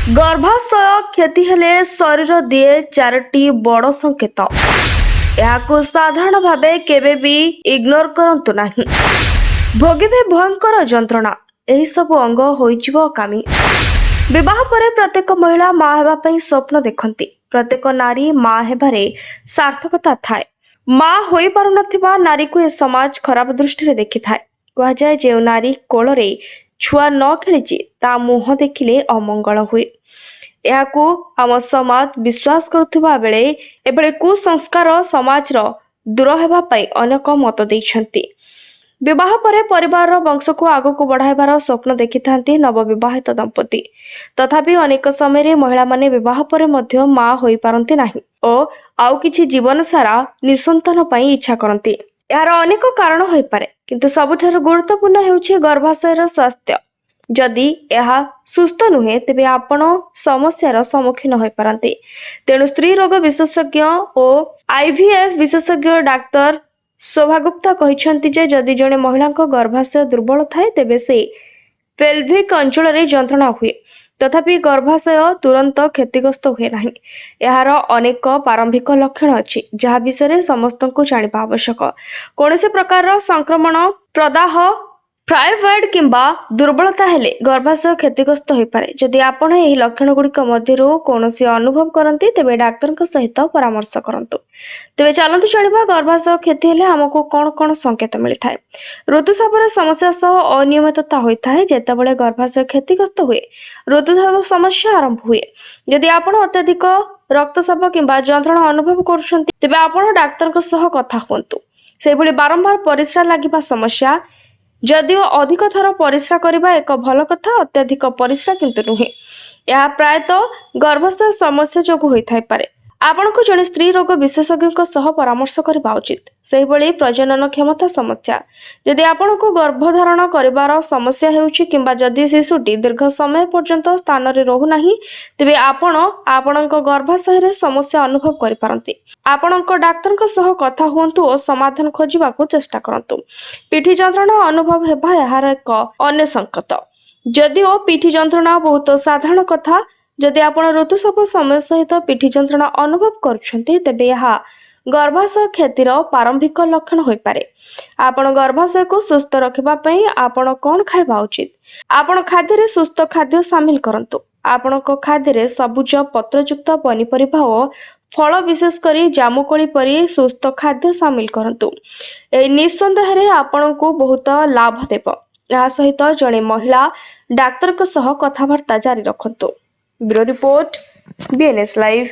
गर्भाशय क्षति हेले शरीर दिए चारोटी बड़ संकेत याकू साधारण भावे केबे भी इग्नोर करंतु नाही। भोगिबे भयंकर जंत्रणा एही सब अंग होइजिवो कामी। विवाह परे प्रत्येक महिला मां हेबा पई स्वप्न देखंती। प्रत्येक नारी मां हेबारे सार्थकता थाए। मां होई पारु नथिबा नारी को ए समाज खराब दृष्टि रे देखि थाए। कहा जाए जे नारी कोଳରେ छुआ न खेलिछि ता मुह देखिले अमंगल हुए। ଏହାକୁ ଆମ ସମାଜ ବିଶ୍ୱାସ କରୁଥିବା ବେଳେ ଏଭଳି କୁସଂସ୍କାର ସମାଜର ଦୂର ହେବା ପାଇଁ ଅନେକ ମତ ଦେଇଛନ୍ତି। ବିବାହ ପରେ ପରିବାରର ବଂଶକୁ ଆଗକୁ ବଢାଇବାର ସ୍ୱପ୍ନ ଦେଖିଥାନ୍ତି ନବବିବାହିତ ଦମ୍ପତି। ତଥାପି ଅନେକ ସମୟରେ ମହିଳାମାନେ ବିବାହ ପରେ ମଧ୍ୟ ମା ହୋଇପାରନ୍ତି ନାହିଁ ଓ ଆଉ କିଛି ଜୀବନ ସାରା ନିଃସନ୍ତାନ ପାଇଁ ଇଚ୍ଛା କରନ୍ତି। ଏହାର ଅନେକ କାରଣ ହୋଇପାରେ, କିନ୍ତୁ ସବୁଠାରୁ ଗୁରୁତ୍ୱପୂର୍ଣ୍ଣ ହେଉଛି ଗର୍ଭାଶୟର ସ୍ୱାସ୍ଥ୍ୟ। ଯଦି ଏହା ସୁସ୍ଥ ନୁହେଁ ତେବେ ଆପଣ ସମସ୍ୟାର ସମ୍ମୁଖୀନ ହୋଇପାରନ୍ତି। ତେଣୁ ସ୍ତ୍ରୀ ରୋଗ ବିଶେଷଜ୍ଞ ଓ IVF ବିଶେଷଜ୍ଞ ଡାକ୍ତର ଶୋଭା ଗୁପ୍ତା କହିଛନ୍ତି ଯେ ଯଦି ଜଣେ ମହିଳାଙ୍କ ଗର୍ଭାଶୟ ଦୁର୍ବଳ ଥାଏ ତେବେ ସେ ପେଲଭିକ୍ ଅଞ୍ଚଳରେ ଯନ୍ତ୍ରଣା ହୁଏ। ତଥାପି ଗର୍ଭାଶୟ ତୁରନ୍ତ କ୍ଷତିଗ୍ରସ୍ତ ହୁଏ ନାହିଁ। ଏହାର ଅନେକ ପ୍ରାରମ୍ଭିକ ଲକ୍ଷଣ ଅଛି ଯାହା ବିଷୟରେ ସମସ୍ତଙ୍କୁ ଜାଣିବା ଆବଶ୍ୟକ। କୌଣସି ପ୍ରକାରର ସଂକ୍ରମଣ, ପ୍ରଦାହ, ଫାଇବ୍ରଏଡ୍ କିମ୍ବା ଦୁର୍ବଳତା ହେଲେ ଗର୍ଭାଶୟ କ୍ଷତିଗ୍ରସ୍ତ ହୋଇପାରେ। ଯଦି ଆପଣ ଏହି ଲକ୍ଷଣଗୁଡ଼ିକ ମଧ୍ୟରୁ କୌଣସି ଅନୁଭବ କରନ୍ତି ତେବେ ଡାକ୍ତରଙ୍କ ସହିତ ପରାମର୍ଶ କରନ୍ତୁ। ତେବେ ଚାଲନ୍ତୁ ଜାଣିବା ଗର୍ଭାଶୟ କ୍ଷତି ହେଲେ ଆମକୁ କଣ କଣ ସଂକେତ ମିଳିଥାଏ। ଋତୁସ୍ରାବର ସମସ୍ୟା ସହ ଅନିୟମିତତା ହୋଇଥାଏ। ଯେତେବେଳେ ଗର୍ଭାଶୟ କ୍ଷତିଗ୍ରସ୍ତ ହୁଏ ଋତୁସ୍ରାବ ସମସ୍ୟା ଆରମ୍ଭ ହୁଏ। ଯଦି ଆପଣ ଅତ୍ୟଧିକ ରକ୍ତସ୍ରାବ କିମ୍ବା ଯନ୍ତ୍ରଣା ଅନୁଭବ କରୁଛନ୍ତି ତେବେ ଆପଣ ଡାକ୍ତରଙ୍କ ସହ କଥା ହୁଅନ୍ତୁ। ସେହିଭଳି ବାରମ୍ବାର ପରିସ୍ରା ଲାଗିବା ସମସ୍ୟା, ଯଦିଓ ଅଧିକ ଥର ପରିସ୍ରା କରିବା ଏକ ଭଲ କଥା, ଅତ୍ୟଧିକ ପରିସ୍ରା କିନ୍ତୁ ନୁହେଁ। ଏହା ପ୍ରାୟତଃ ଗର୍ଭାଶୟ ସମସ୍ୟା ଯୋଗୁଁ ହୋଇଥାଇପାରେ। ଆପଣଙ୍କୁ ଜଣେ ସ୍ତ୍ରୀ ରୋଗ ବିଶେଷଜ୍ଞଙ୍କ ସହ ପରାମର୍ଶ କରିବା ଉଚିତ। ସେହିଭଳି ପ୍ରଜନନ କ୍ଷମତା ସମସ୍ୟା, ଯଦି ଆପଣଙ୍କୁ ଗର୍ଭଧାରଣ କରିବାର ସମସ୍ୟା ହେଉଛି କିମ୍ବା ଯଦି ଶିଶୁଟି ଦୀର୍ଘ ସମୟ ପର୍ଯ୍ୟନ୍ତ ସ୍ଥାନରେ ରହୁନାହିଁ ତେବେ ଆପଣ ଆପଣଙ୍କ ଗର୍ଭାଶୟରେ ସମସ୍ୟା ଅନୁଭବ କରିପାରନ୍ତି। ଆପଣଙ୍କ ଡାକ୍ତରଙ୍କ ସହ କଥା ହୁଅନ୍ତୁ ଓ ସମାଧାନ ଖୋଜିବାକୁ ଚେଷ୍ଟା କରନ୍ତୁ। ପିଠି ଯନ୍ତ୍ରଣା ଅନୁଭବ ହେବା ଏହାର ଏକ ଅନ୍ୟ ସଂକେତ। ଯଦିଓ ପିଠି ଯନ୍ତ୍ରଣା ବହୁତ ସାଧାରଣ କଥା, ଯଦି ଆପଣ ଋତୁସ୍ରାବ ସମୟ ସହିତ ପିଠି ଯନ୍ତ୍ରଣା ଅନୁଭବ କରୁଛନ୍ତି ତେବେ ଏହା ଗର୍ଭାଶୟ କ୍ଷତିର ପ୍ରାରମ୍ଭିକ ଲକ୍ଷଣ ହୋଇପାରେ। ଆପଣ ଗର୍ଭାଶୟକୁ ସୁସ୍ଥ ରଖିବା ପାଇଁ ଆପଣ କଣ ଖାଇବା ଉଚିତ? ଆପଣ ଖାଦ୍ୟରେ ସୁସ୍ଥ ଖାଦ୍ୟ ସାମିଲ କରନ୍ତୁ। ଆପଣଙ୍କ ଖାଦ୍ୟରେ ସବୁଜ ପତ୍ରଯୁକ୍ତ ପନିପରିବା ଓ ଫଳ, ବିଶେଷ କରି ଜାମୁକୋଳି ପରି ସୁସ୍ଥ ଖାଦ୍ୟ ସାମିଲ କରନ୍ତୁ। ଏହି ନିଃସନ୍ଦେହରେ ଆପଣଙ୍କୁ ବହୁତ ଲାଭ ଦେବ। ଏହା ସହିତ ଜଣେ ମହିଳା ଡାକ୍ତରଙ୍କ ସହ କଥାବାର୍ତ୍ତା ଜାରି ରଖନ୍ତୁ। Bureau report, BNS live.